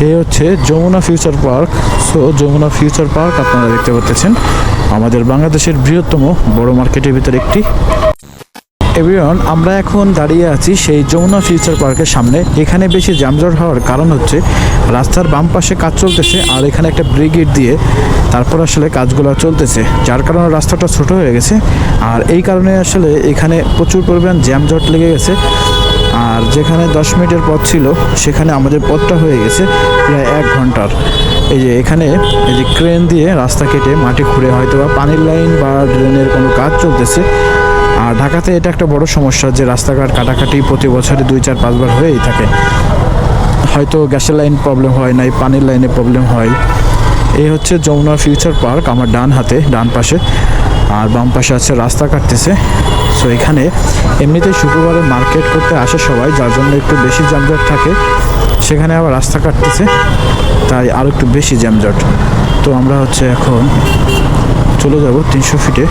এই হচ্ছে Jamuna Future Park. So Jamuna Future Park আপনারা দেখতে পাচ্ছেন আমাদের বাংলাদেশের বৃহত্তম বড় মার্কেটের ভিতরে একটি। এভরিওয়ান, আমরা এখন দাঁড়িয়ে আছি সেই যমুনা ফিউচার পার্কের সামনে। এখানে বেশি যানজট হওয়ার কারণ হচ্ছে রাস্তার বাম পাশে কাজ চলতেছে, আর এখানে একটা ব্রিগেড দিয়ে তারপর আসলে কাজগুলো চলতেছে, যার কারণে রাস্তাটা ছোট হয়ে গেছে। আর এই কারণে আসলে এখানে প্রচুর পরিমাণ জ্যামজট লেগে গেছে। আর যেখানে 10 মিনিটের পথ ছিল সেখানে আমাদের পথটা হয়ে গেছে প্রায় 1 ঘন্টার। এই যে এখানে এই যে ক্রেন দিয়ে রাস্তা কেটে মাটি খুঁড়ে হয়তো বা পানির লাইন বা ড্রেনের কোনো কাজ চলতেছে। আর ঢাকাতে এটা একটা বড় সমস্যা যে রাস্তাঘাট কাটাকাটি প্রতি বছরে 2, 4, 5 বার হয়েই থাকে। হয়তো গ্যাসের লাইন প্রবলেম হয়, নাই পানির লাইনে প্রবলেম হয়। এই হচ্ছে যমুনা ফিউচার পার্ক আমার ডান পাশে, আর বাম পাশে আছে রাস্তা কাটতেছে। সো এখানে এমনিতেই শুক্রবারে মার্কেট করতে আসে সবাই, যার জন্য একটু বেশি যানজট থাকে। সেখানে আবার রাস্তা কাটতেছে, তাই আরও একটু বেশি যানজট। তো আমরা হচ্ছে এখন চলে যাব 300 ফিটে।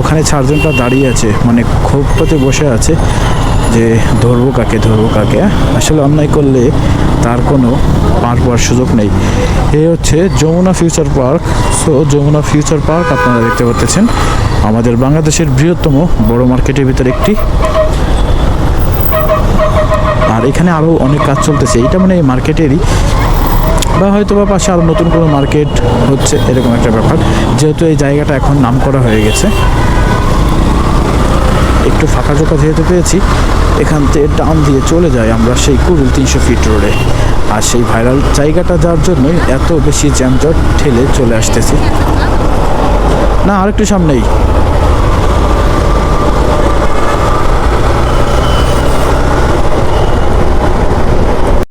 ওখানে 4 জনটা দাঁড়িয়ে আছে, মানে ক্ষোভ পেতে বসে আছে যে ধরবো কাকে। আসলে অন্যায় করলে তার কোনো পার পাওয়ার সুযোগ নেই। এই হচ্ছে Jamuna Future Park. So Jamuna Future Park আপনারা দেখতে পাচ্ছেন আমাদের বাংলাদেশের বৃহত্তম বড় মার্কেটের ভিতরে একটি। আর এখানে আরও অনেক কাজ চলতেছে, এটা মানে এই মার্কেটেরই, বা হয়তো বা পাশে আরও নতুন কোনো মার্কেট হচ্ছে, এরকম একটা ব্যাপার। যেহেতু এই জায়গাটা এখন নামকরা হয়ে গেছে। একটু ফাঁকা জোকা যেহেতু পেয়েছি, এখান থেকে ডান দিয়ে চলে যাই আমরা সেই কুড়ুল 300 ফিট রোডে। আর সেই ভাইরাল জায়গাটা যাওয়ার জন্যই এত বেশি জ্যামজট ঠেলে চলে আসতেছি। না, আরেকটু সামনেই